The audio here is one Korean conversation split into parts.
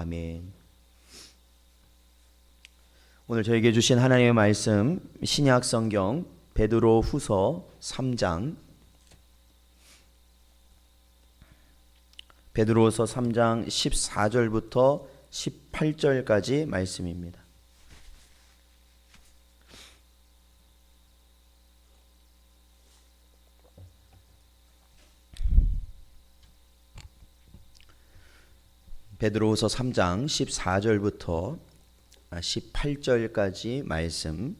아멘. 오늘 저에게 주신 하나님의 말씀 신약 성경 베드로 후서 3장 베드로후서 3장 14절부터 18절까지 말씀입니다. 베드로후서 3장 14절부터 18절까지 말씀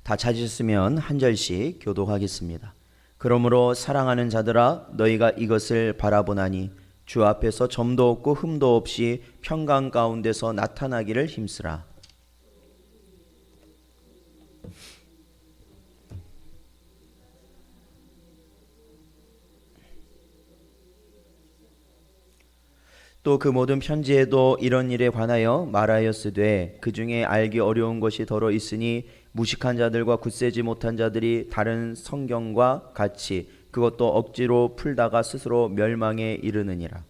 다 찾으셨으면 한 절씩 교독하겠습니다. 그러므로 사랑하는 자들아 너희가 이것을 바라보나니 주 앞에서 점도 없고 흠도 없이 평강 가운데서 나타나기를 힘쓰라. 또 그 모든 편지에도 이런 일에 관하여 말하였으되 그 중에 알기 어려운 것이 더러 있으니 무식한 자들과 굳세지 못한 자들이 다른 성경과 같이 그것도 억지로 풀다가 스스로 멸망에 이르느니라.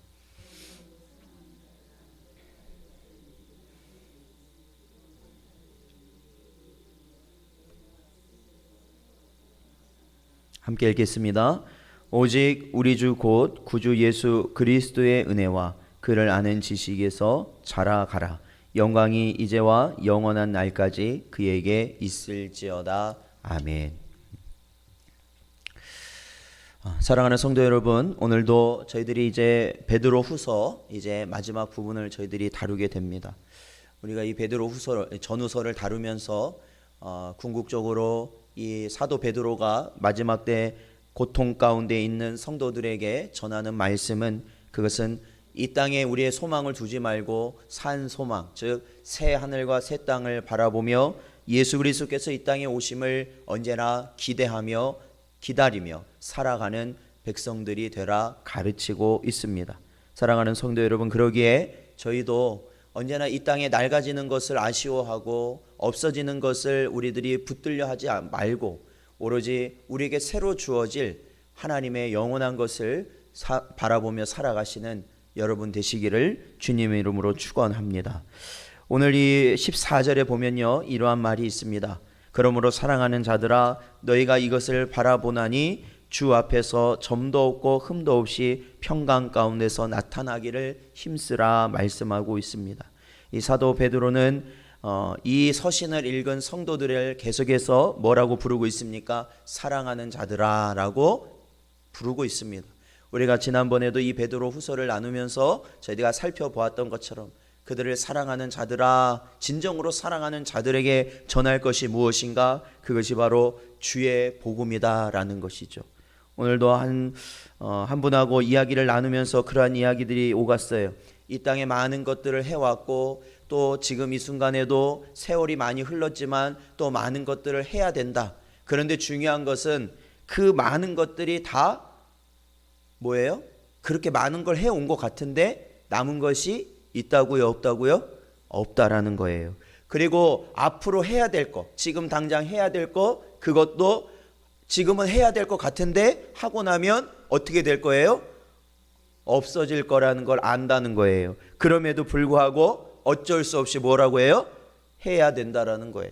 함께 읽겠습니다. 오직 우리 주 곧 구주 예수 그리스도의 은혜와 그를 아는 지식에서 자라가라. 영광이 이제와 영원한 날까지 그에게 있을지어다. 아멘. 사랑하는 성도 여러분, 오늘도 저희들이 이제 베드로 후서 이제 마지막 부분을 저희들이 다루게 됩니다. 우리가 이 베드로 후서 전후서를 다루면서 궁극적으로 이 사도 베드로가 마지막 때 고통 가운데 있는 성도들에게 전하는 말씀은 그것은 이 땅에 우리의 소망을 두지 말고 산 소망, 즉 새 하늘과 새 땅을 바라보며 예수 그리스도께서 이 땅에 오심을 언제나 기대하며 기다리며 살아가는 백성들이 되라 가르치고 있습니다. 사랑하는 성도 여러분, 그러기에 저희도 언제나 이 땅에 낡아지는 것을 아쉬워하고 없어지는 것을 우리들이 붙들려 하지 말고 오로지 우리에게 새로 주어질 하나님의 영원한 것을 바라보며 살아가시는 여러분 되시기를 주님의 이름으로 축원합니다. 오늘 이 14절에 보면요, 이러한 말이 있습니다. 그러므로 사랑하는 자들아 너희가 이것을 바라보나니 주 앞에서 점도 없고 흠도 없이 평강 가운데서 나타나기를 힘쓰라 말씀하고 있습니다. 이 사도 베드로는 이 서신을 읽은 성도들을 계속해서 뭐라고 부르고 있습니까? 사랑하는 자들아 라고 부르고 있습니다. 우리가 지난번에도 이 베드로 후서를 나누면서 저희가 살펴보았던 것처럼 그들을 사랑하는 자들아, 진정으로 사랑하는 자들에게 전할 것이 무엇인가? 그것이 바로 주의 복음이다 라는 것이죠. 오늘도 한 분하고 이야기를 나누면서 그러한 이야기들이 오갔어요. 이 땅에 많은 것들을 해왔고 또 지금 이 순간에도 세월이 많이 흘렀지만 또 많은 것들을 해야 된다. 그런데 중요한 것은 그 많은 것들이 다 뭐예요? 그렇게 많은 걸 해온 것 같은데 남은 것이 있다고요? 없다고요? 없다라는 거예요. 그리고 앞으로 해야 될 것, 지금 당장 해야 될 것, 그것도 지금은 해야 될 것 같은데 하고 나면 어떻게 될 거예요? 없어질 거라는 걸 안다는 거예요. 그럼에도 불구하고 어쩔 수 없이 뭐라고 해요? 해야 된다라는 거예요.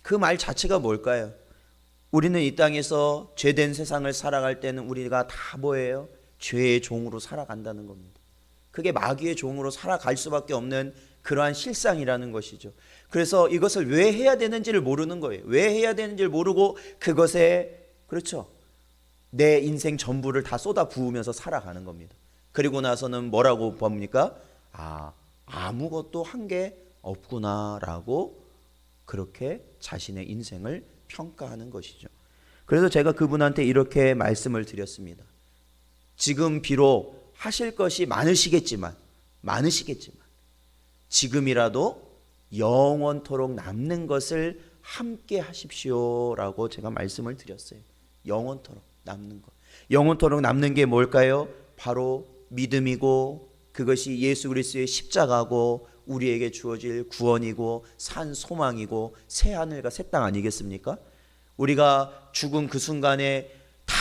그 말 자체가 뭘까요? 우리는 이 땅에서 죄된 세상을 살아갈 때는 우리가 다 뭐예요? 죄의 종으로 살아간다는 겁니다. 그게 마귀의 종으로 살아갈 수밖에 없는 그러한 실상이라는 것이죠. 그래서 이것을 왜 해야 되는지를 모르는 거예요. 왜 해야 되는지를 모르고 그것에 그렇죠. 내 인생 전부를 다 쏟아 부으면서 살아가는 겁니다. 그리고 나서는 뭐라고 봅니까? 아무것도 한 게 없구나라고 그렇게 자신의 인생을 평가하는 것이죠. 그래서 제가 그분한테 이렇게 말씀을 드렸습니다. 지금 비록 하실 것이 많으시겠지만 지금이라도 영원토록 남는 것을 함께 하십시오라고 제가 말씀을 드렸어요. 영원토록 남는 것. 영원토록 남는 게 뭘까요? 바로 믿음이고 그것이 예수 그리스도의 십자가고 우리에게 주어질 구원이고 산 소망이고 새 하늘과 새 땅 아니겠습니까? 우리가 죽은 그 순간에 다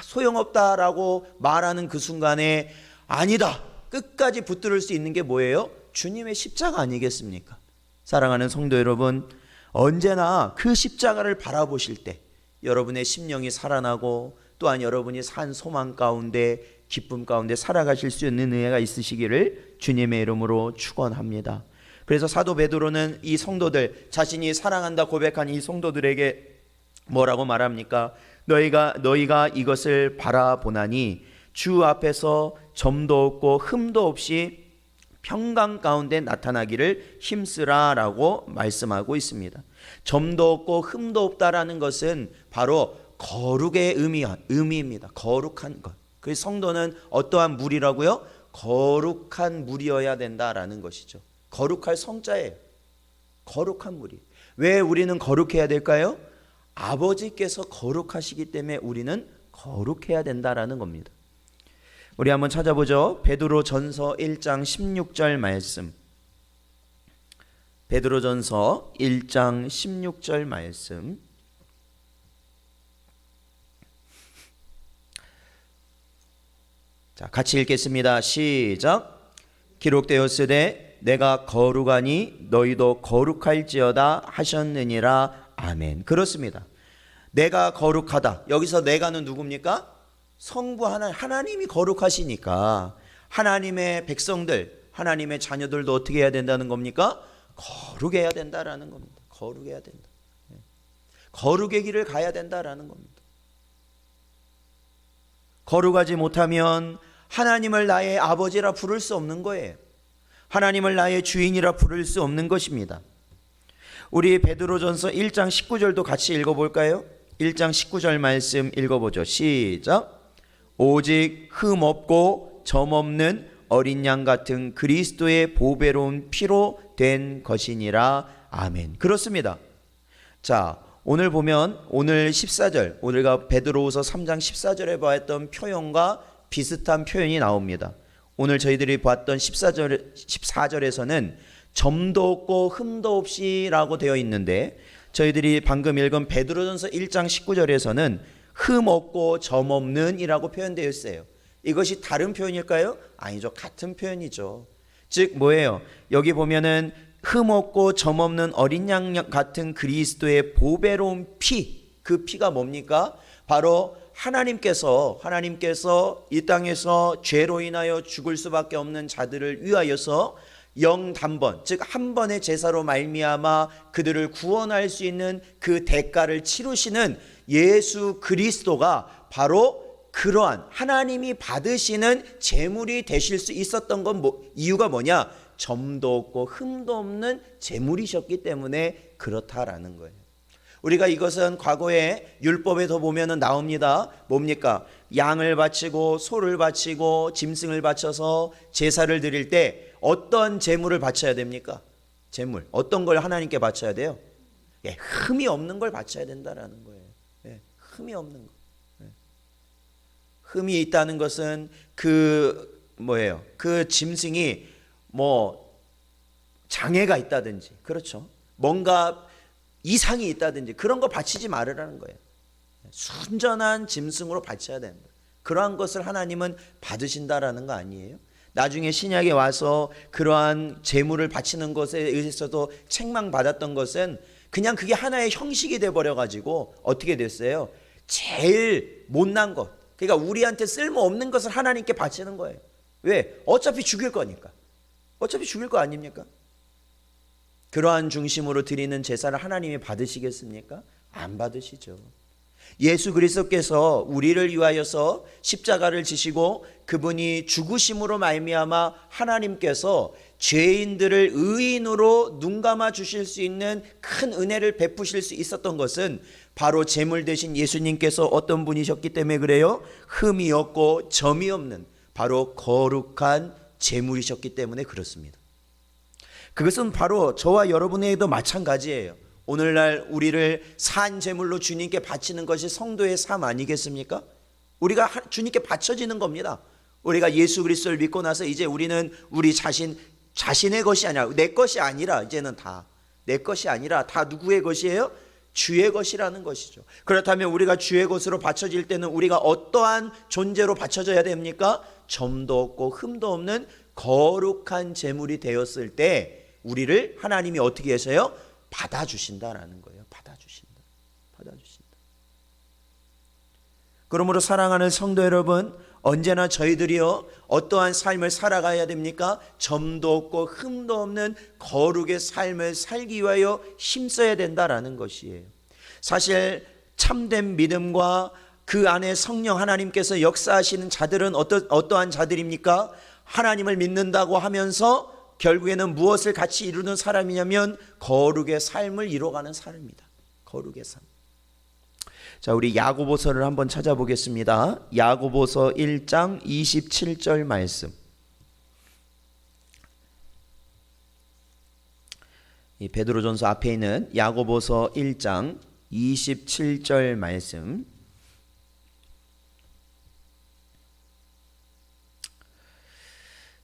소용없다라고 말하는 그 순간에 아니다, 끝까지 붙들을 수 있는 게 뭐예요? 주님의 십자가 아니겠습니까? 사랑하는 성도 여러분, 언제나 그 십자가를 바라보실 때 여러분의 심령이 살아나고 또한 여러분이 산 소망 가운데 기쁨 가운데 살아가실 수 있는 은혜가 있으시기를 주님의 이름으로 축원합니다. 그래서 사도 베드로는 이 성도들, 자신이 사랑한다 고백한 이 성도들에게 뭐라고 말합니까? 너희가 이것을 바라보나니 주 앞에서 점도 없고 흠도 없이 평강 가운데 나타나기를 힘쓰라라고 말씀하고 있습니다. 점도 없고 흠도 없다라는 것은 바로 거룩의 의미입니다. 거룩한 것. 그 성도는 어떠한 물이라고요? 거룩한 물이어야 된다라는 것이죠. 거룩할 성자예요. 거룩한 물이. 왜 우리는 거룩해야 될까요? 아버지께서 거룩하시기 때문에 우리는 거룩해야 된다라는 겁니다. 우리 한번 찾아보죠. 베드로전서 1장 16절 말씀. 베드로전서 1장 16절 말씀. 자, 같이 읽겠습니다. 시작. 기록되었으되 내가 거룩하니 너희도 거룩할지어다 하셨느니라. 아멘. 그렇습니다. 내가 거룩하다. 여기서 내가는 누굽니까? 성부 하나님이 거룩하시니까 하나님의 백성들, 하나님의 자녀들도 어떻게 해야 된다는 겁니까? 거룩해야 된다라는 겁니다. 거룩해야 된다. 거룩의 길을 가야 된다라는 겁니다. 거룩하지 못하면 하나님을 나의 아버지라 부를 수 없는 거예요. 하나님을 나의 주인이라 부를 수 없는 것입니다. 우리 베드로전서 1장 19절도 같이 읽어볼까요? 1장 19절 말씀 읽어보죠. 시작. 오직 흠 없고 점 없는 어린 양 같은 그리스도의 보배로운 피로 된 것이니라. 아멘. 그렇습니다. 자, 오늘 보면 오늘 14절, 우리가 베드로후서 3장 14절에 보았던 표현과 비슷한 표현이 나옵니다. 오늘 저희들이 보았던 14절에서는 점도 없고 흠도 없이 라고 되어 있는데, 저희들이 방금 읽은 베드로전서 1장 19절에서는 흠 없고 점 없는 이라고 표현되어 있어요. 이것이 다른 표현일까요? 아니죠. 같은 표현이죠. 즉 뭐예요? 여기 보면은 흠 없고 점 없는 어린 양 같은 그리스도의 보배로운 피, 그 피가 뭡니까? 바로 하나님께서 이 땅에서 죄로 인하여 죽을 수밖에 없는 자들을 위하여서 영단번, 즉 한 번의 제사로 말미암아 그들을 구원할 수 있는 그 대가를 치르시는 예수 그리스도가 바로 그러한 하나님이 받으시는 제물이 되실 수 있었던 건 이유가 뭐냐? 점도 없고 흠도 없는 제물이셨기 때문에 그렇다라는 거예요. 우리가 이것은 과거에 율법에도 보면은 나옵니다. 뭡니까? 양을 바치고 소를 바치고 짐승을 바쳐서 제사를 드릴 때 어떤 제물을 바쳐야 됩니까? 제물. 어떤 걸 하나님께 바쳐야 돼요? 예, 흠이 없는 걸 바쳐야 된다라는 거예요. 예, 흠이 없는 거. 예. 흠이 있다는 것은 그 짐승이 장애가 있다든지, 그렇죠? 뭔가 이상이 있다든지 그런 거 바치지 말으라는 거예요. 순전한 짐승으로 바쳐야 된다. 그러한 것을 하나님은 받으신다라는 거 아니에요? 나중에 신약에 와서 그러한 제물을 바치는 것에 의해서도 책망받았던 것은 그냥 그게 하나의 형식이 돼버려가지고 어떻게 됐어요? 제일 못난 것, 그러니까 우리한테 쓸모없는 것을 하나님께 바치는 거예요. 왜? 어차피 죽일 거니까. 어차피 죽일 거 아닙니까? 그러한 중심으로 드리는 제사를 하나님이 받으시겠습니까? 안 받으시죠. 예수 그리스도께서 우리를 위하여서 십자가를 지시고 그분이 죽으심으로 말미암아 하나님께서 죄인들을 의인으로 눈감아 주실 수 있는 큰 은혜를 베푸실 수 있었던 것은 바로 제물 대신 예수님께서 어떤 분이셨기 때문에 그래요? 흠이 없고 점이 없는 바로 거룩한 제물이셨기 때문에 그렇습니다. 그것은 바로 저와 여러분에게도 마찬가지예요. 오늘날 우리를 산 제물로 주님께 바치는 것이 성도의 삶 아니겠습니까? 우리가 주님께 바쳐지는 겁니다. 우리가 예수 그리스도를 믿고 나서 이제 우리는 우리 자신의 것이 아니라, 내 것이 아니라, 이제는 다 내 것이 아니라 다 누구의 것이에요? 주의 것이라는 것이죠. 그렇다면 우리가 주의 것으로 바쳐질 때는 우리가 어떠한 존재로 바쳐져야 됩니까? 점도 없고 흠도 없는 거룩한 제물이 되었을 때 우리를 하나님이 어떻게 하셔요? 받아주신다라는 거예요. 받아주신다. 그러므로 사랑하는 성도 여러분, 언제나 저희들이요 어떠한 삶을 살아가야 됩니까? 점도 없고 흠도 없는 거룩의 삶을 살기 위하여 힘써야 된다라는 것이에요. 사실 참된 믿음과 그 안에 성령 하나님께서 역사하시는 자들은 어떠한 자들입니까? 하나님을 믿는다고 하면서 결국에는 무엇을 같이 이루는 사람이냐면 거룩의 삶을 이뤄가는 사람입니다. 거룩의 삶. 자, 우리 야고보서를 한번 찾아보겠습니다. 야고보서 1장 27절 말씀. 이 베드로전서 앞에 있는 야고보서 1장 27절 말씀.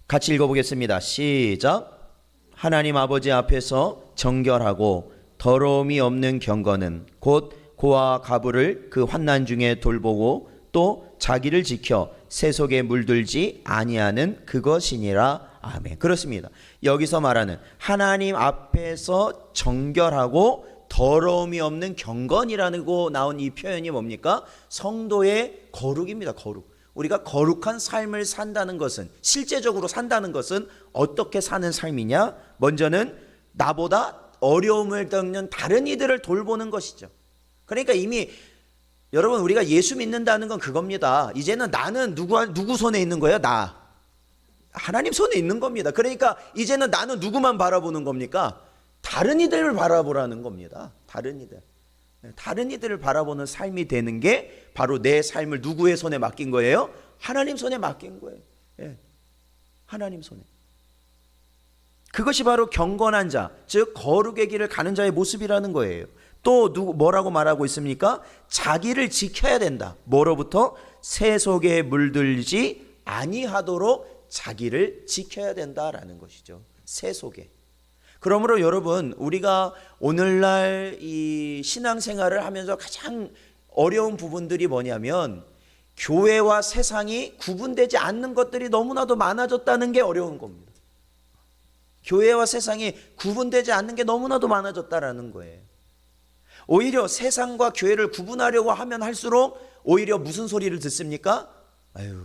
같이 읽어보겠습니다. 시작. 하나님 아버지 앞에서 정결하고 더러움이 없는 경건은 곧 고와 가부를 그 환난 중에 돌보고 또 자기를 지켜 세속에 물들지 아니하는 그것이니라. 아멘. 그렇습니다. 여기서 말하는 하나님 앞에서 정결하고 더러움이 없는 경건이라고 나온 이 표현이 뭡니까? 성도의 거룩입니다. 거룩. 우리가 거룩한 삶을 산다는 것은, 실제적으로 산다는 것은 어떻게 사는 삶이냐? 먼저는 나보다 어려움을 겪는 다른 이들을 돌보는 것이죠. 그러니까 이미 여러분 우리가 예수 믿는다는 건 그겁니다. 이제는 나는 누구 손에 있는 거예요? 나. 하나님 손에 있는 겁니다. 그러니까 이제는 나는 누구만 바라보는 겁니까? 다른 이들을 바라보라는 겁니다. 다른 이들을 바라보는 삶이 되는 게 바로 내 삶을 누구의 손에 맡긴 거예요? 하나님 손에 맡긴 거예요. 예. 하나님 손에. 그것이 바로 경건한 자, 즉 거룩의 길을 가는 자의 모습이라는 거예요. 또 뭐라고 말하고 있습니까? 자기를 지켜야 된다. 뭐로부터? 세속에 물들지 아니하도록 자기를 지켜야 된다라는 것이죠. 세속에. 그러므로 여러분, 우리가 오늘날 이 신앙생활을 하면서 가장 어려운 부분들이 뭐냐면 교회와 세상이 구분되지 않는 것들이 너무나도 많아졌다는 게 어려운 겁니다. 교회와 세상이 구분되지 않는 게 너무나도 많아졌다라는 거예요. 오히려 세상과 교회를 구분하려고 하면 할수록 오히려 무슨 소리를 듣습니까? 아유,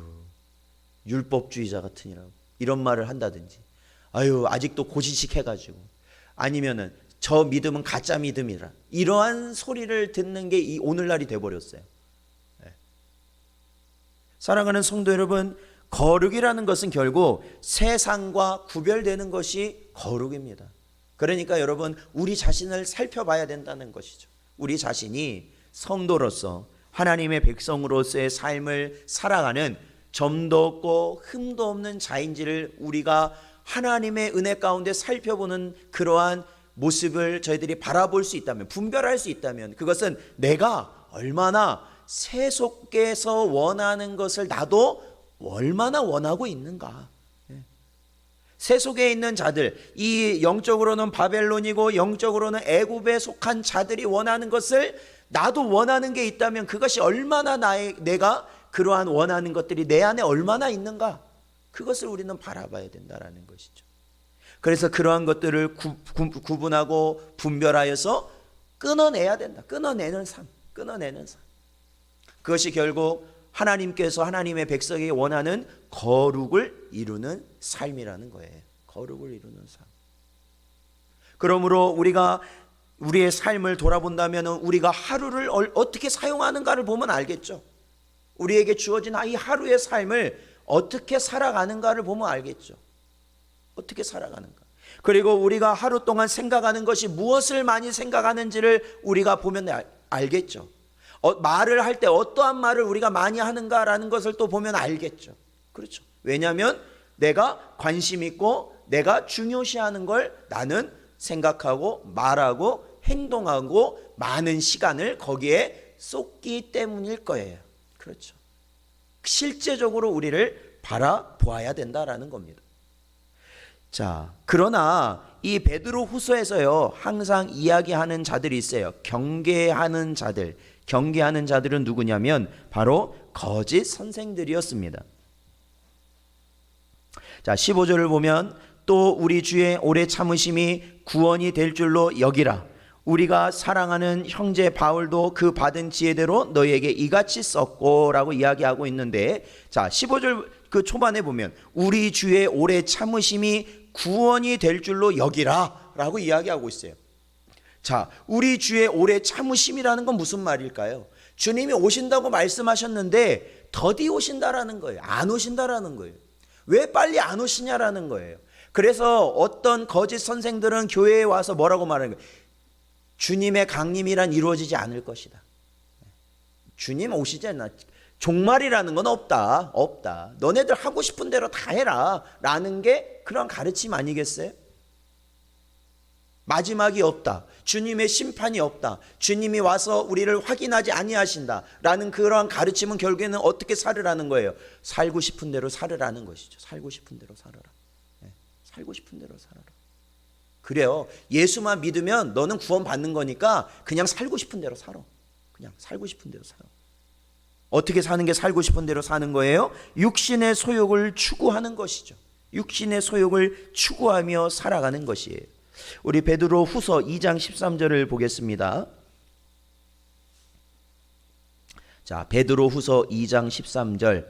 율법주의자 같으니라고 이런 말을 한다든지, 아유, 아직도 고지식 해가지고, 아니면은 저 믿음은 가짜 믿음이라, 이러한 소리를 듣는 게 이 오늘날이 돼버렸어요. 네. 사랑하는 성도 여러분, 거룩이라는 것은 결국 세상과 구별되는 것이 거룩입니다. 그러니까 여러분, 우리 자신을 살펴봐야 된다는 것이죠. 우리 자신이 성도로서 하나님의 백성으로서의 삶을 살아가는 점도 없고 흠도 없는 자인지를 우리가 하나님의 은혜 가운데 살펴보는 그러한 모습을 저희들이 바라볼 수 있다면, 분별할 수 있다면, 그것은 내가 얼마나 세속에서 원하는 것을 나도 얼마나 원하고 있는가. 세속에 있는 자들, 이 영적으로는 바벨론이고 영적으로는 애굽에 속한 자들이 원하는 것을 나도 원하는 게 있다면 그것이 얼마나 내가 그러한 원하는 것들이 내 안에 얼마나 있는가, 그것을 우리는 바라봐야 된다라는 것이죠. 그래서 그러한 것들을 구분하고 분별하여서 끊어내야 된다. 끊어내는 삶. 그것이 결국 하나님께서 하나님의 백성이 원하는 거룩을 이루는 삶이라는 거예요. 거룩을 이루는 삶. 그러므로 우리가 우리의 삶을 돌아본다면 우리가 하루를 어떻게 사용하는가를 보면 알겠죠. 우리에게 주어진 이 하루의 삶을 어떻게 살아가는가를 보면 알겠죠. 어떻게 살아가는가. 그리고 우리가 하루 동안 생각하는 것이 무엇을 많이 생각하는지를 우리가 보면 알겠죠. 말을 할 때 어떠한 말을 우리가 많이 하는가라는 것을 또 보면 알겠죠. 그렇죠. 왜냐하면 내가 관심 있고 내가 중요시하는 걸 나는 생각하고 말하고 행동하고 많은 시간을 거기에 쏟기 때문일 거예요. 그렇죠. 실제적으로 우리를 바라보아야 된다라는 겁니다. 자, 그러나 이 베드로 후서에서요, 항상 이야기하는 자들이 있어요. 경계하는 자들. 경계하는 자들은 누구냐면 바로 거짓 선생들이었습니다. 자, 15절을 보면 또 우리 주의 오래 참으심이 구원이 될 줄로 여기라. 우리가 사랑하는 형제 바울도 그 받은 지혜대로 너희에게 이같이 썼고 라고 이야기하고 있는데, 자 15절 그 초반에 보면 우리 주의 오래 참으심이 구원이 될 줄로 여기라 라고 이야기하고 있어요. 자, 우리 주의 오래 참으심이라는 건 무슨 말일까요? 주님이 오신다고 말씀하셨는데 더디 오신다라는 거예요. 안 오신다라는 거예요. 왜 빨리 안 오시냐라는 거예요. 그래서 어떤 거짓 선생들은 교회에 와서 뭐라고 말하는 거예요? 주님의 강림이란 이루어지지 않을 것이다. 주님 오시지 않나. 종말이라는 건 없다. 없다. 너네들 하고 싶은 대로 다 해라 라는 게 그런 가르침 아니겠어요? 마지막이 없다. 주님의 심판이 없다. 주님이 와서 우리를 확인하지 아니하신다 라는 그러한 가르침은 결국에는 어떻게 살으라는 거예요? 살고 싶은 대로 살으라는 것이죠. 살고 싶은 대로 살아라. 살고 싶은 대로 살아라. 그래요. 예수만 믿으면 너는 구원 받는 거니까 그냥 살고 싶은 대로 살아. 그냥 살고 싶은 대로 살아. 어떻게 사는 게 살고 싶은 대로 사는 거예요? 육신의 소욕을 추구하는 것이죠. 육신의 소욕을 추구하며 살아가는 것이에요. 우리 베드로 후서 2장 13절을 보겠습니다. 자, 베드로 후서 2장 13절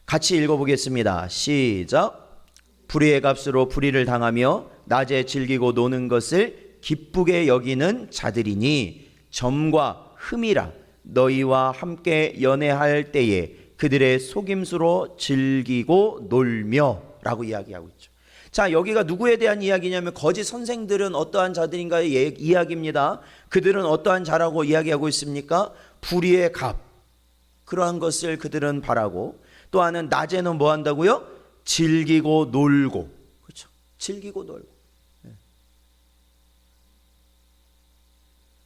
같이 읽어보겠습니다. 시작. 불의의 값으로 불의를 당하며 낮에 즐기고 노는 것을 기쁘게 여기는 자들이니 점과 흠이라 너희와 함께 연애할 때에 그들의 속임수로 즐기고 놀며 라고 이야기하고 있죠. 자, 여기가 누구에 대한 이야기냐면 거짓 선생들은 어떠한 자들인가의 이야기입니다. 그들은 어떠한 자라고 이야기하고 있습니까? 불의의 값, 그러한 것을 그들은 바라고, 또 하나는 낮에는 뭐 한다고요? 즐기고 놀고. 그렇죠. 즐기고 놀고.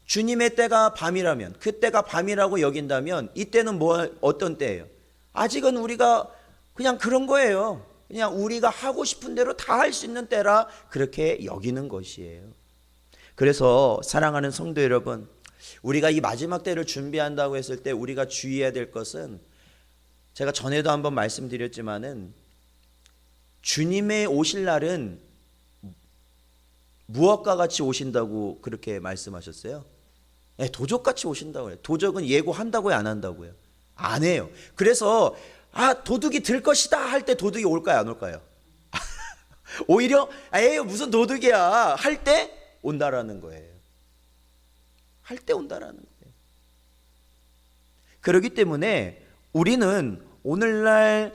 주님의 때가 밤이라면, 그 때가 밤이라고 여긴다면 이때는 어떤 때예요? 아직은 우리가 그냥 그런 거예요. 그냥 우리가 하고 싶은 대로 다 할 수 있는 때라 그렇게 여기는 것이에요. 그래서 사랑하는 성도 여러분, 우리가 이 마지막 때를 준비한다고 했을 때 우리가 주의해야 될 것은, 제가 전에도 한번 말씀드렸지만은 주님의 오실 날은 무엇과 같이 오신다고 그렇게 말씀하셨어요? 네, 도적같이 오신다고 해요. 도적은 예고한다고요, 안 한다고요? 안 해요. 그래서 도둑이 들 것이다 할 때 도둑이 올까요, 안 올까요? 오히려 에이 무슨 도둑이야 할 때 온다라는 거예요. 할 때 온다라는 거예요. 그렇기 때문에 우리는 오늘날,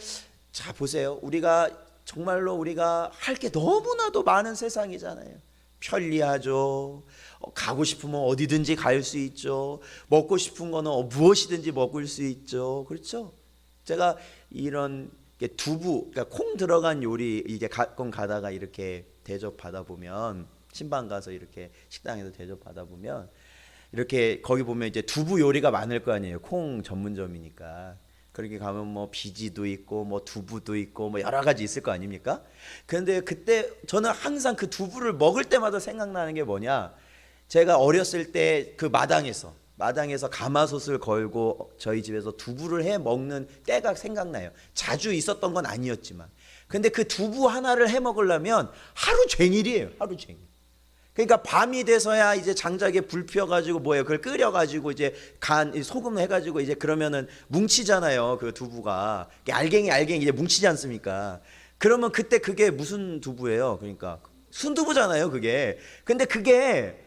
자 보세요, 우리가 정말로 우리가 할 게 너무나도 많은 세상이잖아요. 편리하죠. 가고 싶으면 어디든지 갈 수 있죠. 먹고 싶은 거는 무엇이든지 먹을 수 있죠. 그렇죠? 제가 이런 두부, 그러니까 콩 들어간 요리 이게 가끔 가다가 이렇게 대접 받아 보면, 신방 가서 이렇게 식당에서 대접 받아 보면 이렇게 거기 보면 이제 두부 요리가 많을 거 아니에요. 콩 전문점이니까. 그렇게 가면 뭐 비지도 있고 뭐 두부도 있고 뭐 여러 가지 있을 거 아닙니까? 그런데 그때 저는 항상 그 두부를 먹을 때마다 생각나는 게 뭐냐, 제가 어렸을 때 그 마당에서 가마솥을 걸고 저희 집에서 두부를 해 먹는 때가 생각나요. 자주 있었던 건 아니었지만. 근데 그 두부 하나를 해 먹으려면 하루 종일이에요. 하루 종일. 그러니까 밤이 돼서야 이제 장작에 불 피워가지고 뭐예요? 그걸 끓여가지고 이제 소금 해가지고 이제 그러면은 뭉치잖아요. 그 두부가 알갱이 이제 뭉치지 않습니까? 그러면 그때 그게 무슨 두부예요? 그러니까 순두부잖아요, 그게. 근데 그게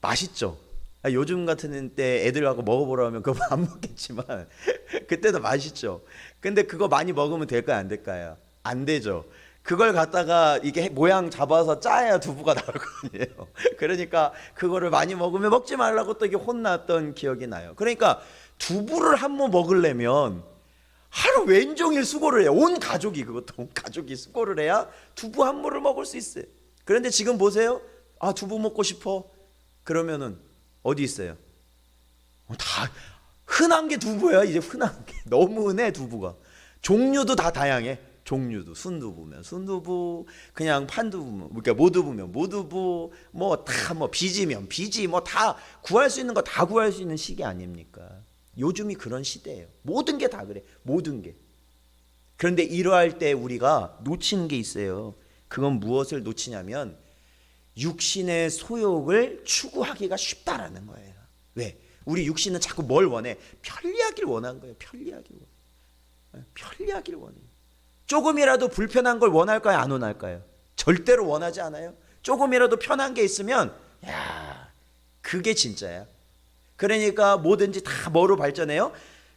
맛있죠. 요즘 같은 때 애들하고 먹어보라 하면 그거 안 먹겠지만 그때도 맛있죠. 근데 그거 많이 먹으면 될까요, 안 될까요? 안 되죠. 그걸 갖다가 이게 모양 잡아서 짜야 두부가 나올 거 아니에요. 그러니까 그거를 많이 먹으면 먹지 말라고 또 이게 혼났던 기억이 나요. 그러니까 두부를 한 번 먹으려면 하루 왼종일 수고를 해요. 온 가족이, 그것도 온 가족이 수고를 해야 두부 한 모를 먹을 수 있어요. 그런데 지금 보세요. 두부 먹고 싶어. 그러면은 어디 있어요? 다 흔한 게 두부야. 이제 흔한 게 너무 흔해. 두부가 종류도 다 다양해. 종류도 순두부면 순두부, 그냥 판두부면, 그러니까 모두부면 모두부, 뭐 다 뭐 비지면 비지, 뭐 다 구할 수 있는 거 다 구할 수 있는 시기 아닙니까? 요즘이 그런 시대예요. 모든 게 다 그래. 모든 게. 그런데 이러할 때 우리가 놓치는 게 있어요. 그건 무엇을 놓치냐면 육신의 소욕을 추구하기가 쉽다라는 거예요. 왜? 우리 육신은 자꾸 뭘 원해? 편리하길 원한 거예요. 편리하길 원해. 편리하길 원해. 조금이라도 불편한 걸 원할까요? 안 원할까요? 절대로 원하지 않아요. 조금이라도 편한 게 있으면 야, 그게 진짜야. 그러니까 뭐든지 다 뭐로 발전해요?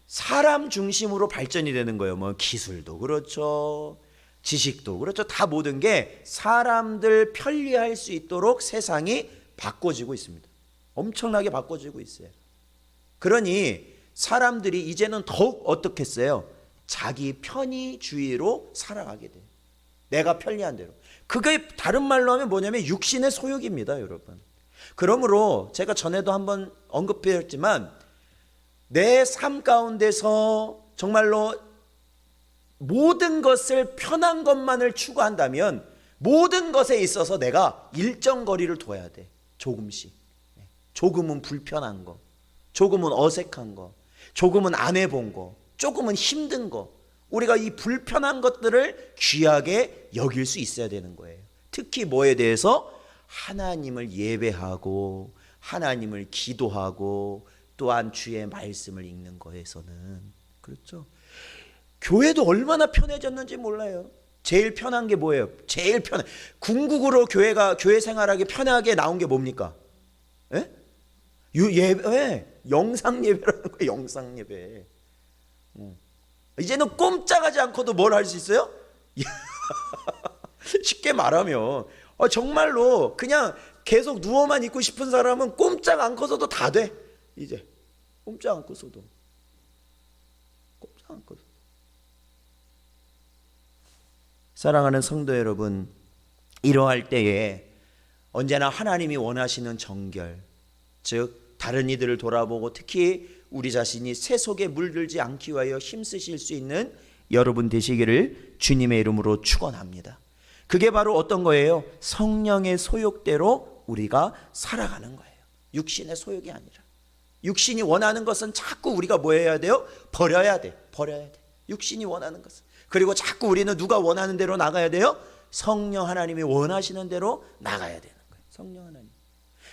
사람 중심으로 발전이 되는 거예요. 뭐 기술도 그렇죠, 지식도 그렇죠. 다 모든 게 사람들 편리할 수 있도록 세상이 바꿔지고 있습니다. 엄청나게 바꿔지고 있어요. 그러니 사람들이 이제는 더욱 어떻겠어요? 자기 편의주의로 살아가게 돼요. 내가 편리한 대로. 그게 다른 말로 하면 뭐냐면 육신의 소욕입니다, 여러분. 그러므로 제가 전에도 한번 언급했지만 내 삶 가운데서 정말로 모든 것을 편한 것만을 추구한다면 모든 것에 있어서 내가 일정 거리를 둬야 돼. 조금씩. 조금은 불편한 거, 조금은 어색한 거, 조금은 안 해본 거, 조금은 힘든 거, 우리가 이 불편한 것들을 귀하게 여길 수 있어야 되는 거예요. 특히 뭐에 대해서? 하나님을 예배하고 하나님을 기도하고 또한 주의 말씀을 읽는 거에서는. 그렇죠? 교회도 얼마나 편해졌는지 몰라요. 제일 편한 게 뭐예요? 제일 편해. 궁극으로 교회 생활하기 편하게 나온 게 뭡니까? 예? 예배, 영상 예배라는 거예요. 영상 예배. 이제는 꼼짝하지 않고도 뭘 할 수 있어요? 쉽게 말하면 정말로 그냥 계속 누워만 있고 싶은 사람은 꼼짝 않고서도 다 돼. 이제 꼼짝 않고서도. 꼼짝 않고서. 사랑하는 성도 여러분, 이러할 때에 언제나 하나님이 원하시는 정결, 즉 다른 이들을 돌아보고 특히 우리 자신이 세속에 물들지 않기 위하여 힘쓰실 수 있는 여러분 되시기를 주님의 이름으로 축원합니다. 그게 바로 어떤 거예요? 성령의 소욕대로 우리가 살아가는 거예요. 육신의 소욕이 아니라. 육신이 원하는 것은 자꾸 우리가 뭐 해야 돼요? 버려야 돼. 버려야 돼. 육신이 원하는 것은. 그리고 자꾸 우리는 누가 원하는 대로 나가야 돼요? 성령 하나님이 원하시는 대로 나가야 되는 거예요. 성령 하나님.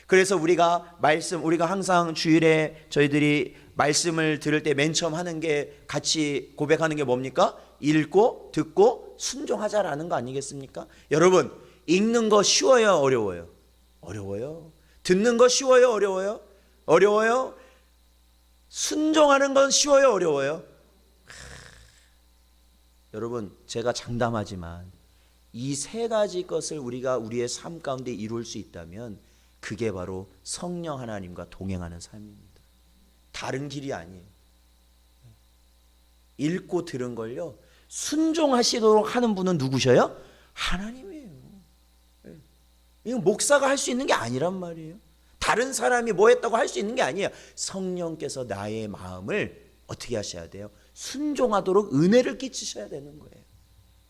그래서 우리가 우리가 항상 주일에 저희들이 말씀을 들을 때 맨 처음 하는 게 같이 고백하는 게 뭡니까? 읽고 듣고 순종하자라는 거 아니겠습니까? 여러분, 읽는 거 쉬워요, 어려워요? 어려워요. 듣는 거 쉬워요, 어려워요? 어려워요. 순종하는 건 쉬워요, 어려워요? 여러분, 제가 장담하지만 이 세 가지 것을 우리가 우리의 삶 가운데 이룰 수 있다면 그게 바로 성령 하나님과 동행하는 삶입니다. 다른 길이 아니에요. 읽고 들은 걸요, 순종하시도록 하는 분은 누구셔요? 하나님이에요. 이건 목사가 할 수 있는 게 아니란 말이에요. 다른 사람이 뭐 했다고 할 수 있는 게 아니에요. 성령께서 나의 마음을 어떻게 하셔야 돼요? 순종하도록 은혜를 끼치셔야 되는 거예요.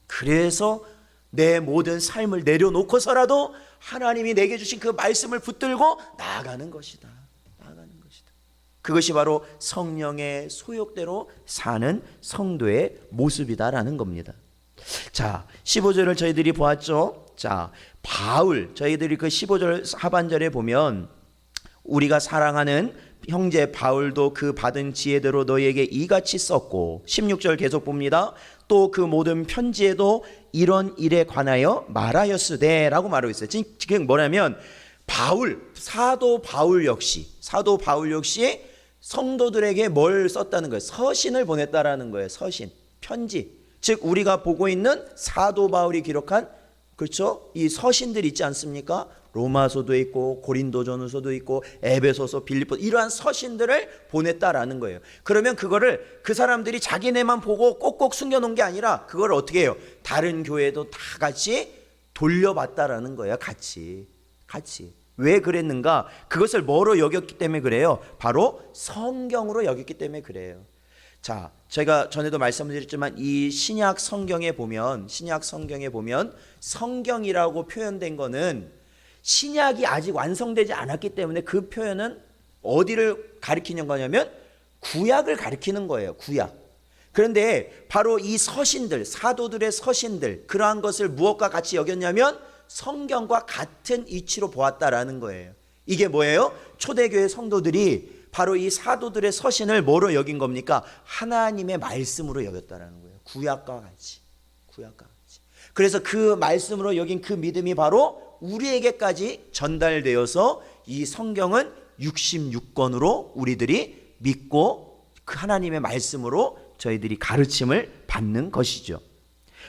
그래서 내 모든 삶을 내려놓고서라도 하나님이 내게 주신 그 말씀을 붙들고 나아가는 것이다. 나아가는 것이다. 그것이 바로 성령의 소욕대로 사는 성도의 모습이다라는 겁니다. 자, 15절을 저희들이 보았죠. 자, 저희들이 그 15절 하반절에 보면 우리가 사랑하는 형제 바울도 그 받은 지혜대로 너희에게 이같이 썼고, 16절 계속 봅니다. 또 그 모든 편지에도 이런 일에 관하여 말하였으되 라고 말하고 있어요. 지금 뭐냐면 사도 바울 역시 성도들에게 뭘 썼다는 거예요? 서신을 보냈다라는 거예요. 서신, 편지. 즉 우리가 보고 있는 사도 바울이 기록한, 그렇죠? 이 서신들 있지 않습니까? 로마서도 있고 고린도전서도 있고 에베소서, 빌립보, 이러한 서신들을 보냈다라는 거예요. 그러면 그거를 그 사람들이 자기네만 보고 꼭꼭 숨겨놓은 게 아니라 그걸 어떻게 해요? 다른 교회도 다 같이 돌려봤다라는 거예요. 같이. 왜 그랬는가? 그것을 뭐로 여겼기 때문에 그래요? 바로 성경으로 여겼기 때문에 그래요. 자, 제가 전에도 말씀드렸지만 이 신약 성경에 보면 성경이라고 표현된 거는 신약이 아직 완성되지 않았기 때문에 그 표현은 어디를 가리키는 거냐면 구약을 가리키는 거예요. 구약. 그런데 바로 이 서신들, 사도들의 서신들, 그러한 것을 무엇과 같이 여겼냐면 성경과 같은 이치로 보았다라는 거예요. 이게 뭐예요? 초대교회 성도들이 바로 이 사도들의 서신을 뭐로 여긴 겁니까? 하나님의 말씀으로 여겼다라는 거예요. 구약과 같이. 그래서 그 말씀으로 여긴 그 믿음이 바로 우리에게까지 전달되어서 이 성경은 66권으로 우리들이 믿고 그 하나님의 말씀으로 저희들이 가르침을 받는 것이죠.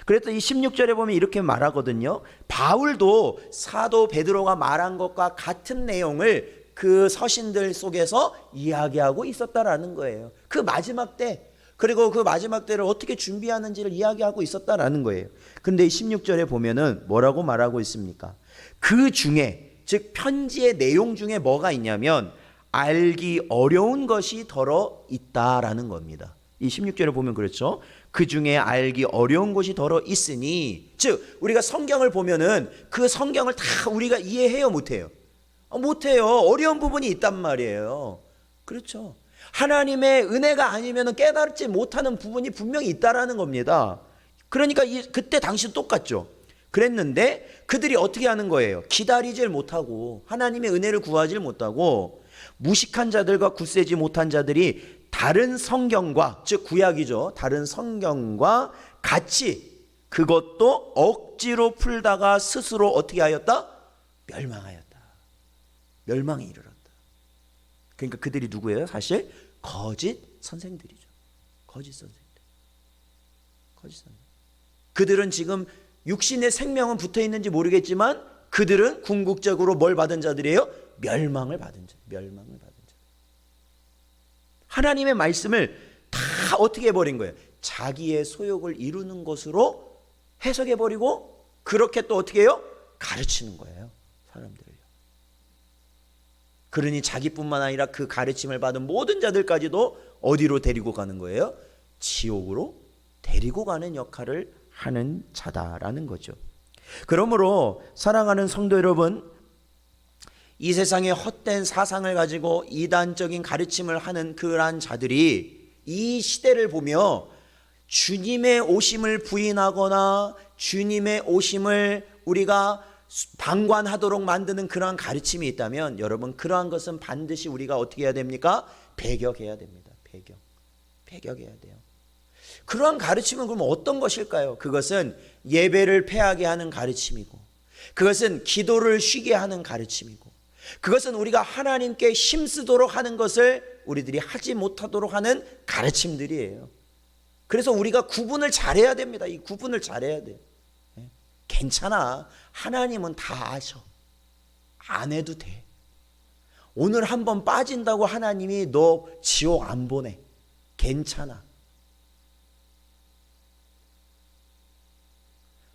그래서 이 16절에 보면 이렇게 말하거든요. 바울도 사도 베드로가 말한 것과 같은 내용을 그 서신들 속에서 이야기하고 있었다라는 거예요. 그 마지막 때, 그리고 그 마지막 때를 어떻게 준비하는지를 이야기하고 있었다라는 거예요. 근데 16절에 보면은 뭐라고 말하고 있습니까? 그 중에, 즉 편지의 내용 중에 뭐가 있냐면 알기 어려운 것이 더러 있다라는 겁니다. 이 16절에 보면 그렇죠. 그 중에 알기 어려운 것이 더러 있으니, 즉 우리가 성경을 보면은 그 성경을 다 우리가 이해해요, 못해요? 못해요. 어려운 부분이 있단 말이에요. 그렇죠. 하나님의 은혜가 아니면 깨닫지 못하는 부분이 분명히 있다라는 겁니다. 그러니까 그때 당시 똑같죠. 그랬는데 그들이 어떻게 하는 거예요? 기다리질 못하고 하나님의 은혜를 구하지 못하고 무식한 자들과 굳세지 못한 자들이 다른 성경과, 즉 구약이죠, 다른 성경과 같이 그것도 억지로 풀다가 스스로 어떻게 하였다? 멸망하였다. 멸망에 이르렀다. 그러니까 그들이 누구예요? 사실 거짓 선생들이죠. 거짓 선생들. 그들은 지금 육신의 생명은 붙어 있는지 모르겠지만 그들은 궁극적으로 뭘 받은 자들이에요? 멸망을 받은 자. 하나님의 말씀을 다 어떻게 해버린 거예요? 자기의 소욕을 이루는 것으로 해석해버리고 그렇게 또 어떻게 해요? 가르치는 거예요, 사람들을요. 그러니 자기뿐만 아니라 그 가르침을 받은 모든 자들까지도 어디로 데리고 가는 거예요? 지옥으로 데리고 가는 역할을 하는 자다라는 거죠. 그러므로 사랑하는 성도 여러분, 이 세상의 헛된 사상을 가지고 이단적인 가르침을 하는 그러한 자들이 이 시대를 보며 주님의 오심을 부인하거나 주님의 오심을 우리가 방관하도록 만드는 그러한 가르침이 있다면 여러분, 그러한 것은 반드시 우리가 어떻게 해야 됩니까? 배격해야 됩니다. 배격해야 돼요. 그러한 가르침은 그럼 어떤 것일까요? 그것은 예배를 패하게 하는 가르침이고, 그것은 기도를 쉬게 하는 가르침이고, 그것은 우리가 하나님께 힘쓰도록 하는 것을 우리들이 하지 못하도록 하는 가르침들이에요. 그래서 우리가 구분을 잘해야 됩니다. 이 구분을 잘해야 돼요. 괜찮아. 하나님은 다 아셔. 안 해도 돼. 오늘 한번 빠진다고 하나님이 너 지옥 안 보내. 괜찮아.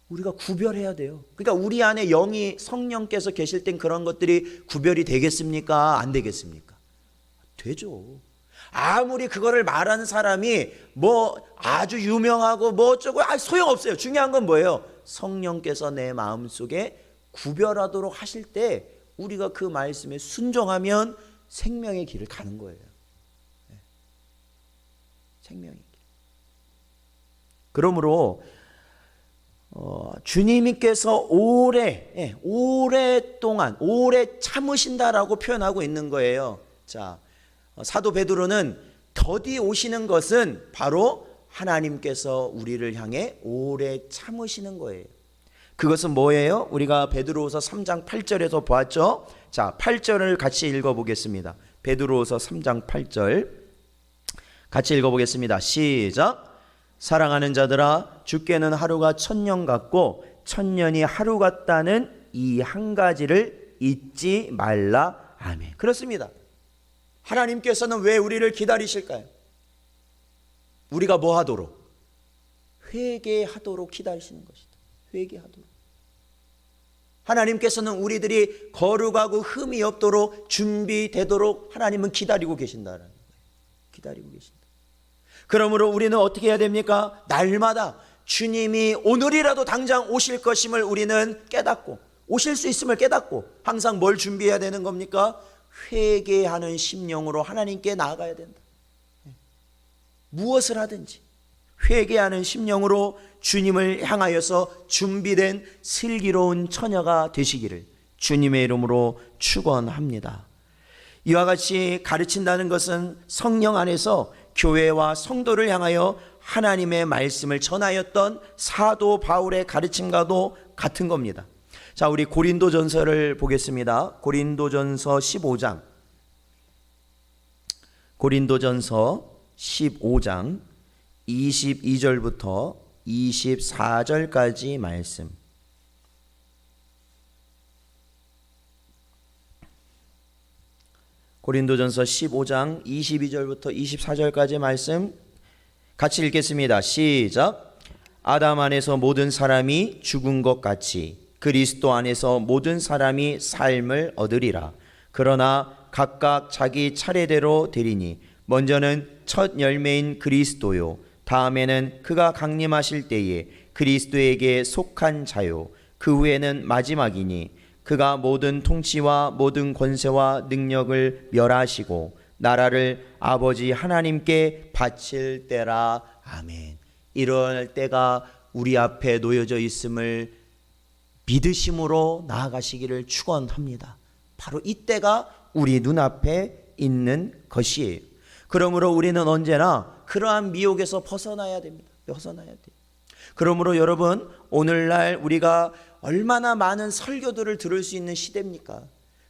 우리가 구별해야 돼요. 그러니까 우리 안에 영이 성령께서 계실 땐 그런 것들이 구별이 되겠습니까? 안 되겠습니까? 되죠. 아무리 그거를 말하는 사람이 뭐 아주 유명하고 뭐 어쩌고 소용없어요. 중요한 건 뭐예요? 성령께서 내 마음속에 구별하도록 하실 때 우리가 그 말씀에 순종하면 생명의 길을 가는 거예요. 생명의 길. 그러므로 주님께서 오랫동안 오래 참으신다라고 표현하고 있는 거예요. 자, 사도 베드로는 더디 오시는 것은 바로 하나님께서 우리를 향해 오래 참으시는 거예요. 그것은 뭐예요? 우리가 베드로후서 3장 8절에서 보았죠. 자, 8절을 같이 읽어보겠습니다. 베드로후서 3장 8절 같이 읽어보겠습니다. 시작. 사랑하는 자들아, 주께는 하루가 1000년 같고 1000년이 하루 같다는 이 한 가지를 잊지 말라. 아멘. 그렇습니다. 하나님께서는 왜 우리를 기다리실까요? 우리가 뭐 하도록? 회개하도록 기다리시는 것이다. 회개하도록. 하나님께서는 우리들이 거룩하고 흠이 없도록 준비되도록 하나님은 기다리고 계신다라는 거예요. 기다리고 계신다. 그러므로 우리는 어떻게 해야 됩니까? 날마다 주님이 오늘이라도 당장 오실 것임을 우리는 깨닫고, 오실 수 있음을 깨닫고 항상 뭘 준비해야 되는 겁니까? 회개하는 심령으로 하나님께 나아가야 된다. 무엇을 하든지 회개하는 심령으로 주님을 향하여서 준비된 슬기로운 처녀가 되시기를 주님의 이름으로 축원합니다. 이와 같이 가르친다는 것은 성령 안에서 교회와 성도를 향하여 하나님의 말씀을 전하였던 사도 바울의 가르침과도 같은 겁니다. 자, 우리 고린도전서를 보겠습니다. 고린도전서 15장. 고린도전서 15장 22절부터 24절까지 말씀. 고린도전서 15장 22절부터 24절까지 말씀 같이 읽겠습니다. 시작. 아담 안에서 모든 사람이 죽은 것 같이 그리스도 안에서 모든 사람이 삶을 얻으리라. 그러나 각각 자기 차례대로 되리니 먼저는 첫 열매인 그리스도요, 다음에는 그가 강림하실 때에 그리스도에게 속한 자요, 그 후에는 마지막이니 그가 모든 통치와 모든 권세와 능력을 멸하시고 나라를 아버지 하나님께 바칠 때라. 아멘. 이럴 때가 우리 앞에 놓여져 있음을 믿으심으로 나아가시기를 축원합니다. 바로 이때가 우리 눈앞에 있는 것이에요. 그러므로 우리는 언제나 그러한 미혹에서 벗어나야 됩니다. 벗어나야 돼요. 그러므로 여러분, 오늘날 우리가 얼마나 많은 설교들을 들을 수 있는 시대입니까?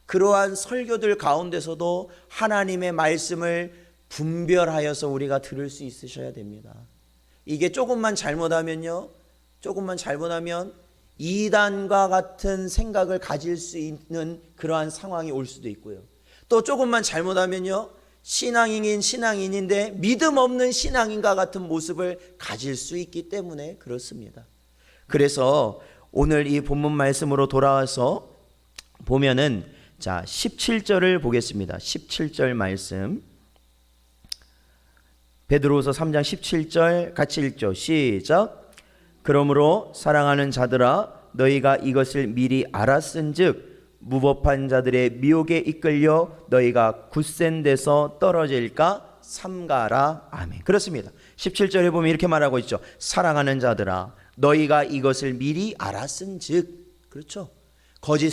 그러한 설교들 가운데서도 하나님의 말씀을 분별하여서 우리가 들을 수 있으셔야 됩니다. 이게 조금만 잘못하면요, 조금만 잘못하면 이단과 같은 생각을 가질 수 있는 그러한 상황이 올 수도 있고요. 또 조금만 잘못하면요, 신앙인인데 믿음 없는 신앙인과 같은 모습을 가질 수 있기 때문에 그렇습니다. 그래서 오늘 이 본문 말씀으로 돌아와서 보면은, 자, 17절을 보겠습니다. 17절 말씀. 베드로후서 3장 17절 같이 읽죠. 시작. 그러므로 사랑하는 자들아, 너희가 이것을 미리 알았은즉 무법한 자들의 미혹에 이끌려 너희가 굳센 데서 떨어질까 삼가라. 아멘. 그렇습니다. 17절에 보면 이렇게 말하고 있죠. 사랑하는 자들아, 너희가 이것을 미리 알았은즉. 그렇죠. 거짓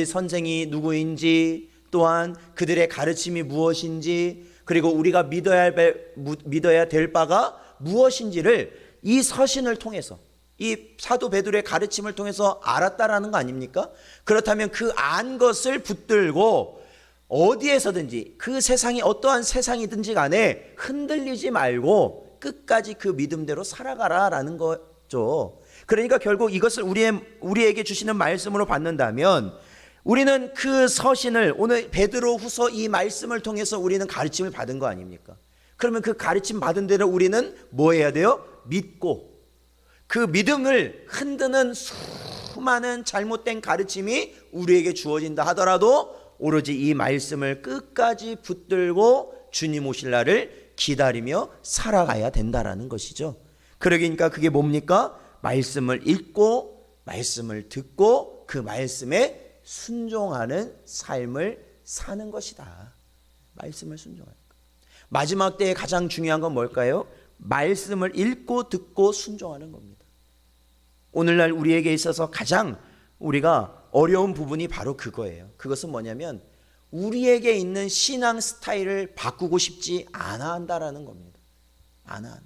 선생이 누구인지, 또한 그들의 가르침이 무엇인지, 그리고 우리가 믿어야 될 바가 무엇인지를 이 서신을 통해서, 이 사도 베드로의 가르침을 통해서 알았다라는 거 아닙니까? 그렇다면 그 안 것을 붙들고 어디에서든지, 그 세상이 어떠한 세상이든지 간에 흔들리지 말고 끝까지 그 믿음대로 살아가라라는 거죠. 그러니까 결국 이것을 우리에게 주시는 말씀으로 받는다면, 우리는 그 서신을, 오늘 베드로후서 이 말씀을 통해서 우리는 가르침을 받은 거 아닙니까? 그러면 그 가르침 받은 대로 우리는 뭐 해야 돼요? 믿고, 그 믿음을 흔드는 수많은 잘못된 가르침이 우리에게 주어진다 하더라도 오로지 이 말씀을 끝까지 붙들고 주님 오실 날을 기다리며 살아가야 된다라는 것이죠. 그러니까 그게 뭡니까? 말씀을 읽고 말씀을 듣고 그 말씀에 순종하는 삶을 사는 것이다. 말씀을 순종하는 것. 마지막 때에 가장 중요한 건 뭘까요? 말씀을 읽고 듣고 순종하는 겁니다. 오늘날 우리에게 있어서 가장 우리가 어려운 부분이 바로 그거예요. 그것은 뭐냐면 우리에게 있는 신앙 스타일을 바꾸고 싶지 않아 한다라는 겁니다. 안 한다.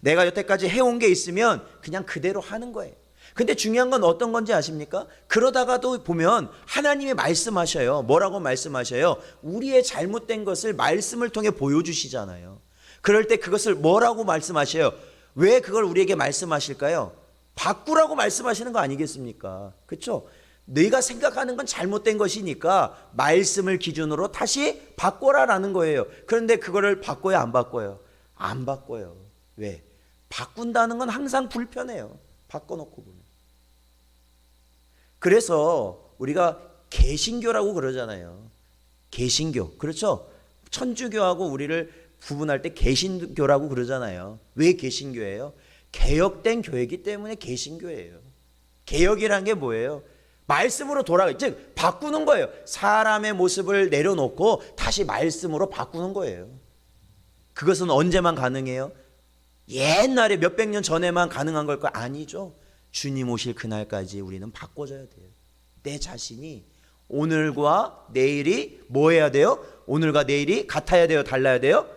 내가 여태까지 해온 게 있으면 그냥 그대로 하는 거예요. 근데 중요한 건 어떤 건지 아십니까? 그러다가도 보면 하나님이 말씀하셔요. 뭐라고 말씀하셔요? 우리의 잘못된 것을 말씀을 통해 보여주시잖아요. 그럴 때 그것을 뭐라고 말씀하셔요? 왜 그걸 우리에게 말씀하실까요? 바꾸라고 말씀하시는 거 아니겠습니까? 그렇죠? 네가 생각하는 건 잘못된 것이니까 말씀을 기준으로 다시 바꿔라라는 거예요. 그런데 그거를 바꿔요, 안 바꿔요? 안 바꿔요. 왜? 바꾼다는 건 항상 불편해요. 바꿔놓고 보면. 그래서 우리가 개신교라고 그러잖아요. 개신교. 그렇죠? 천주교하고 우리를 구분할 때 개신교라고 그러잖아요. 왜 개신교예요? 개혁된 교회이기 때문에 개신교예요. 개혁이란 게 뭐예요? 말씀으로 돌아가, 즉 바꾸는 거예요. 사람의 모습을 내려놓고 다시 말씀으로 바꾸는 거예요. 그것은 언제만 가능해요? 옛날에 몇백 년 전에만 가능한 걸까? 아니죠. 주님 오실 그날까지 우리는 바꿔줘야 돼요. 내 자신이 오늘과 내일이 뭐 해야 돼요? 오늘과 내일이 같아야 돼요? 달라야 돼요?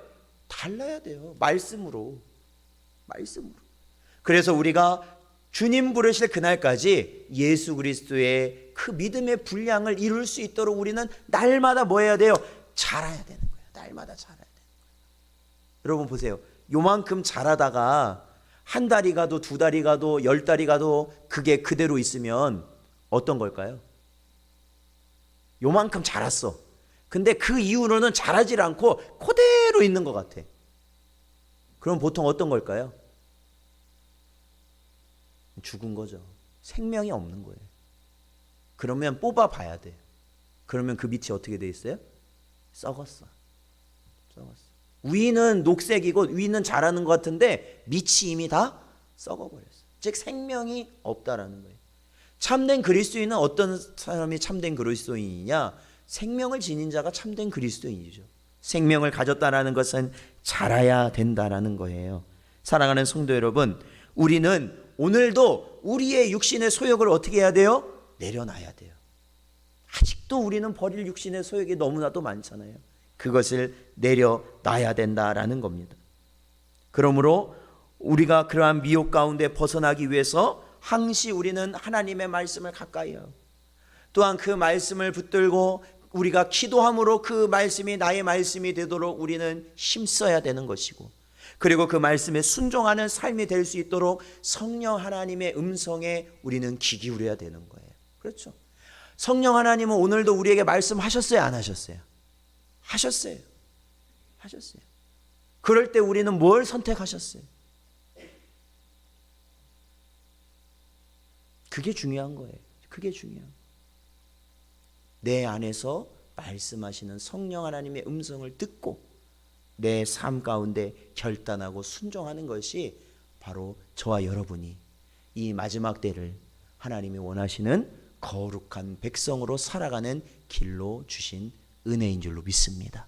달라야 돼요. 말씀으로. 그래서 우리가 주님 부르실 그날까지 예수 그리스도의 그 믿음의 분량을 이룰 수 있도록 우리는 날마다 뭐 해야 돼요? 자라야 되는 거예요. 날마다 자라야 되는 거예요. 여러분 보세요. 요만큼 자라다가 한 달이 가도 두 달이 가도 10달이 가도 그게 그대로 있으면 어떤 걸까요? 요만큼 자랐어. 근데 그 이후로는 자라질 않고 그대로 있는 것 같아. 그럼 보통 어떤 걸까요? 죽은 거죠. 생명이 없는 거예요. 그러면 뽑아봐야 돼요. 그러면 그 밑이 어떻게 돼 있어요? 썩었어. 위는 녹색이고 위는 자라는 것 같은데 밑이 이미 다 썩어버렸어요. 즉 생명이 없다라는 거예요. 참된 그리스도인은 어떤 사람이 참된 그리스도인이냐? 생명을 지닌 자가 참된 그리스도인이죠. 생명을 가졌다라는 것은 자라야 된다라는 거예요. 사랑하는 성도 여러분, 우리는 오늘도 우리의 육신의 소욕을 어떻게 해야 돼요? 내려놔야 돼요. 아직도 우리는 버릴 육신의 소욕이 너무나도 많잖아요. 그것을 내려놔야 된다라는 겁니다. 그러므로 우리가 그러한 미혹 가운데 벗어나기 위해서 항시 우리는 하나님의 말씀을 가까이 하고 또한 그 말씀을 붙들고 우리가 기도함으로 그 말씀이 나의 말씀이 되도록 우리는 힘써야 되는 것이고, 그리고 그 말씀에 순종하는 삶이 될 수 있도록 성령 하나님의 음성에 우리는 귀 기울여야 되는 거예요. 그렇죠? 성령 하나님은 오늘도 우리에게 말씀하셨어요? 안 하셨어요? 하셨어요. 그럴 때 우리는 뭘 선택하셨어요? 그게 중요한 거예요. 내 안에서 말씀하시는 성령 하나님의 음성을 듣고 내 삶 가운데 결단하고 순종하는 것이 바로 저와 여러분이 이 마지막 때를 하나님이 원하시는 거룩한 백성으로 살아가는 길로 주신 은혜인 줄로 믿습니다.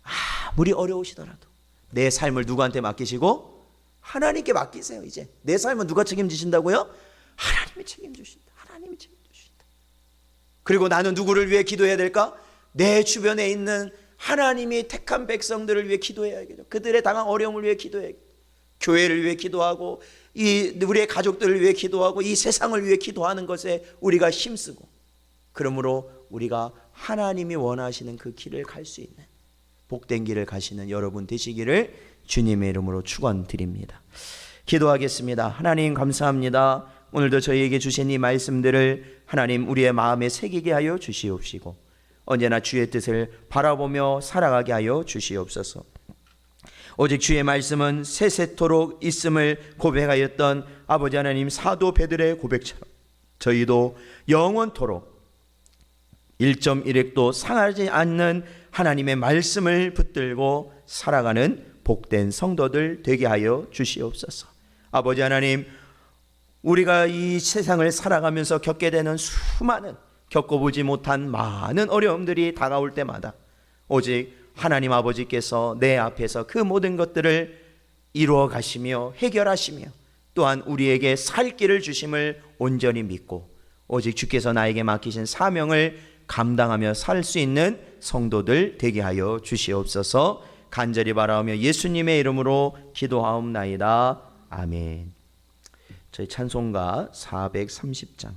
아무리 어려우시더라도 내 삶을 누구한테 맡기시고? 하나님께 맡기세요. 이제 내 삶은 누가 책임지신다고요? 하나님이 책임지신다. 그리고 나는 누구를 위해 기도해야 될까? 내 주변에 있는 하나님이 택한 백성들을 위해 기도해야겠죠. 그들의 당한 어려움을 위해 기도해야겠죠. 교회를 위해 기도하고 우리의 가족들을 위해 기도하고 이 세상을 위해 기도하는 것에 우리가 힘쓰고, 그러므로 우리가 하나님이 원하시는 그 길을 갈 수 있는 복된 길을 가시는 여러분 되시기를 주님의 이름으로 축원드립니다. 기도하겠습니다. 하나님 감사합니다. 오늘도 저희에게 주신 이 말씀들을 하나님 우리의 마음에 새기게 하여 주시옵시고 언제나 주의 뜻을 바라보며 살아가게 하여 주시옵소서. 오직 주의 말씀은 세세토록 있음을 고백하였던 아버지 하나님 사도 베드로의 고백처럼 저희도 영원토록 1.1획도 상하지 않는 하나님의 말씀을 붙들고 살아가는 복된 성도들 되게 하여 주시옵소서. 아버지 하나님, 우리가 이 세상을 살아가면서 겪게 되는 수많은 겪어보지 못한 많은 어려움들이 다가올 때마다 오직 하나님 아버지께서 내 앞에서 그 모든 것들을 이루어 가시며 해결하시며 또한 우리에게 살 길을 주심을 온전히 믿고 오직 주께서 나에게 맡기신 사명을 감당하며 살 수 있는 성도들 되게 하여 주시옵소서. 간절히 바라오며 예수님의 이름으로 기도하옵나이다. 아멘. 저희 찬송가 430장